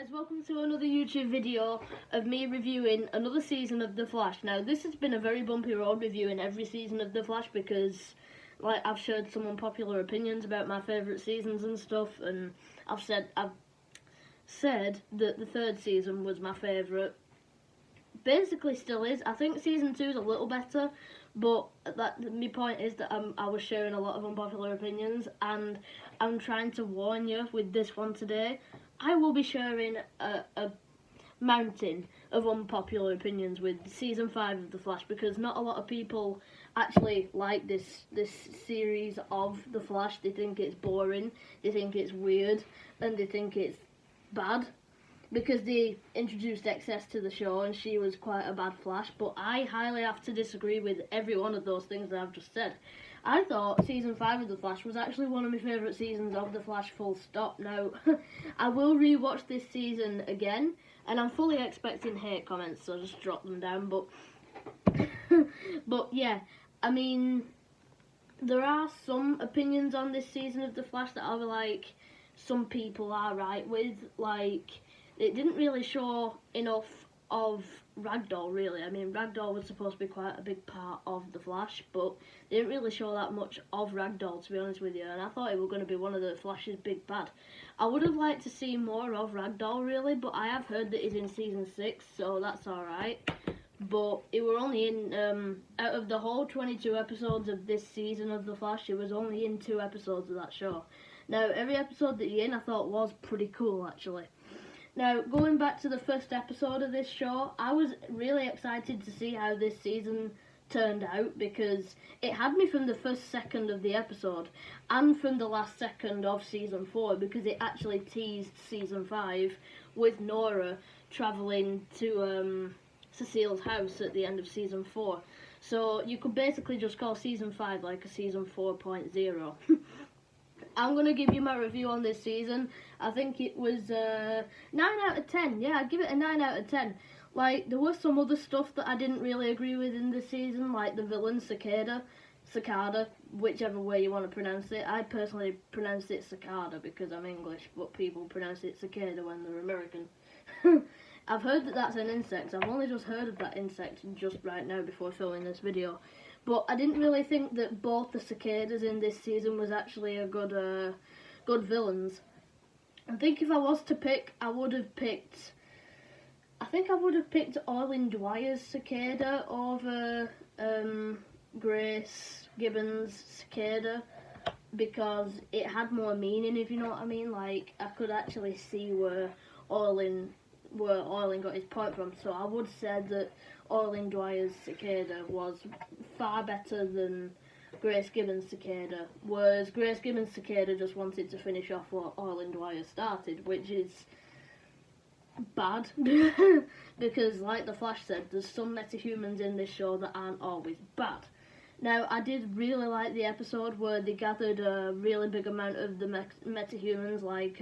guys, welcome to another YouTube video of me reviewing another season of The Flash. Now this has been a very bumpy road reviewing every season of The Flash because I've shared some unpopular opinions about my favourite seasons and stuff, and I've said that the third season was my favourite. Basically still is. I think season 2 is a little better, but my point is that I was sharing a lot of unpopular opinions, and I'm trying to warn you with this one today. I will be sharing a mountain of unpopular opinions with season 5 of The Flash, because not a lot of people actually like this series of The Flash. They think it's boring, they think it's weird, and they think it's bad, because they introduced Excess to the show and she was quite a bad Flash. But I highly have to disagree with every one of those things that I've just said. I thought season 5 of The Flash was actually one of my favourite seasons of The Flash, full stop. Now, I will rewatch this season again, and I'm fully expecting hate comments, so just drop them down. But yeah, I mean, there are some opinions on this season of The Flash that some people are right with. It didn't really show enough of Ragdoll, really. I mean, Ragdoll was supposed to be quite a big part of The Flash, but they didn't really show that much of Ragdoll, to be honest with you, and I thought it was going to be one of the Flash's big bad. I would have liked to see more of Ragdoll, really, but I have heard that he's in season 6, so that's alright. But it were only in, out of the whole 22 episodes of this season of The Flash, it was only in 2 episodes of that show. Now, every episode that you're in, I thought was pretty cool, actually. Now, going back to the first episode of this show, I was really excited to see how this season turned out, because it had me from the first second of the episode and from the last second of season 4, because it actually teased season 5 with Nora travelling to Cecile's house at the end of season 4. So you could basically just call season 5 like a season 4.0. I'm going to give you my review on this season. I think it was 9 out of 10. Yeah, I'd give it a 9 out of 10. There was some other stuff that I didn't really agree with in this season, like the villain Cicada, whichever way you want to pronounce it. I personally pronounce it Cicada because I'm English, but people pronounce it Cicada when they're American. I've heard that that's an insect. I've only just heard of that insect just right now before filming this video. But I didn't really think that both the cicadas in this season was actually a good villains. I think if I was to pick, I think I would have picked Orlin Dwyer's cicada over Grace Gibbons' cicada, because it had more meaning, if you know what I mean. I could actually see where Orlin got his point from. So I would say that Orlin Dwyer's cicada was far better than Grace Gibbons' cicada, whereas Grace Gibbons' cicada just wanted to finish off what Orlin Dwyer started, which is bad. Because, like the Flash said, there's some metahumans in this show that aren't always bad. Now, I did really like the episode where they gathered a really big amount of the metahumans, like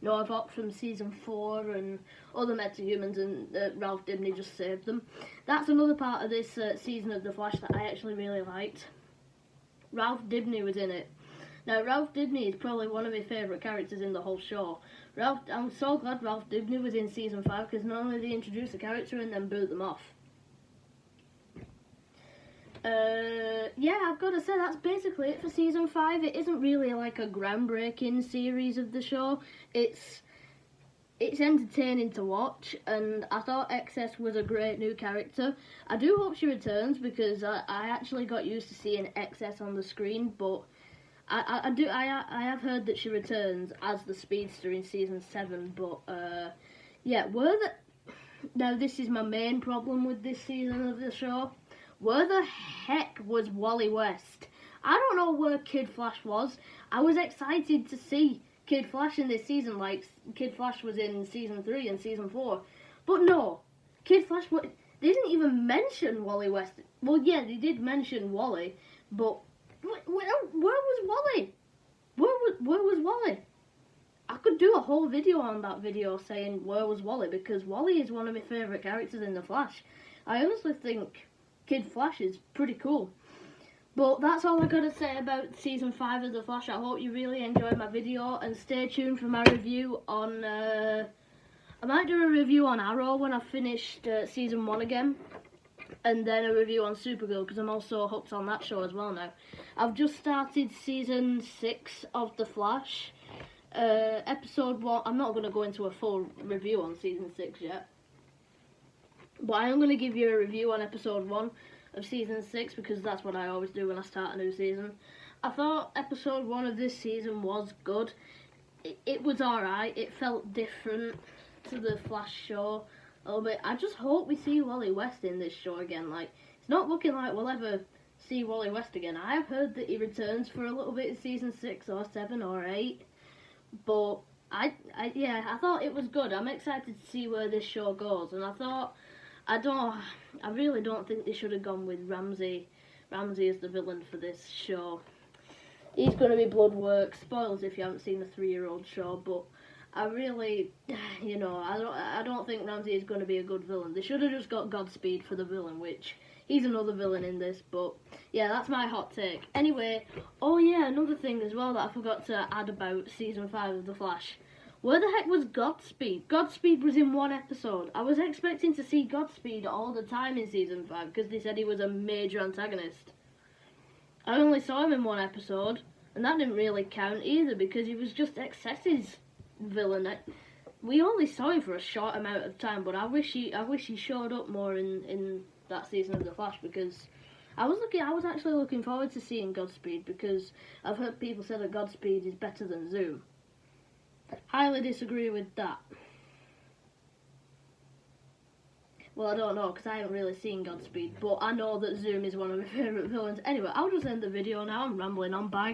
Novok from season 4 and other metahumans, and Ralph Dibny just saved them. That's another part of this season of The Flash that I actually really liked. Ralph Dibny was in it. Now, Ralph Dibny is probably one of my favourite characters in the whole show. I'm so glad Ralph Dibny was in season 5, because not only did they introduce a character and then boot them off. Yeah, I've got to say that's basically it for season 5. It isn't really like a groundbreaking series of the show. It's entertaining to watch, and I thought Excess was a great new character. I do hope she returns, because I actually got used to seeing Excess on the screen, but I have heard that she returns as the Speedster in season 7. But yeah, now this is my main problem with this season of the show. Where the heck was Wally West? I don't know where Kid Flash was. I was excited to see Kid Flash in this season, like Kid Flash was in season 3 and season 4. But no, Kid Flash, they didn't even mention Wally West. Well, yeah, they did mention Wally, but where was Wally? Where was Wally? I could do a whole video on that video saying where was Wally, because Wally is one of my favourite characters in The Flash. I honestly think Kid Flash is pretty cool. But that's all I got to say about season 5 of The Flash. I hope you really enjoyed my video, and stay tuned for my review on I might do a review on Arrow when I've finished season 1 again, and then a review on Supergirl because I'm also hooked on that show as well now. I've just started season 6 of The Flash. Episode 1, I'm not going to go into a full review on season 6 yet, but I am going to give you a review on episode 1 of season 6 because that's what I always do when I start a new season. I thought episode 1 of this season was good. It was alright, it felt different to the Flash show a little bit. I just hope we see Wally West in this show again. Like, it's not looking like we'll ever see Wally West again. I have heard that he returns for a little bit in season 6 or 7 or 8, but I thought it was good. I'm excited to see where this show goes, and I really don't think they should have gone with Ramsey as the villain for this show. He's going to be Bloodworks. Spoilers if you haven't seen the 3-year-old show, but I really, I don't think Ramsey is going to be a good villain. They should have just got Godspeed for the villain, which he's another villain in this, but yeah, that's my hot take. Anyway, oh yeah, another thing as well that I forgot to add about season 5 of The Flash. Where the heck was Godspeed? Godspeed was in 1 episode. I was expecting to see Godspeed all the time in season 5 because they said he was a major antagonist. I only saw him in 1 episode, and that didn't really count either because he was just Excess's villain. We only saw him for a short amount of time, but I wish he showed up more in that season of The Flash because I was actually looking forward to seeing Godspeed because I've heard people say that Godspeed is better than Zoom. Highly disagree with that. Well, I don't know, because I haven't really seen Godspeed, but I know that Zoom is one of my favourite villains. Anyway, I'll just end the video now. I'm rambling on. Bye.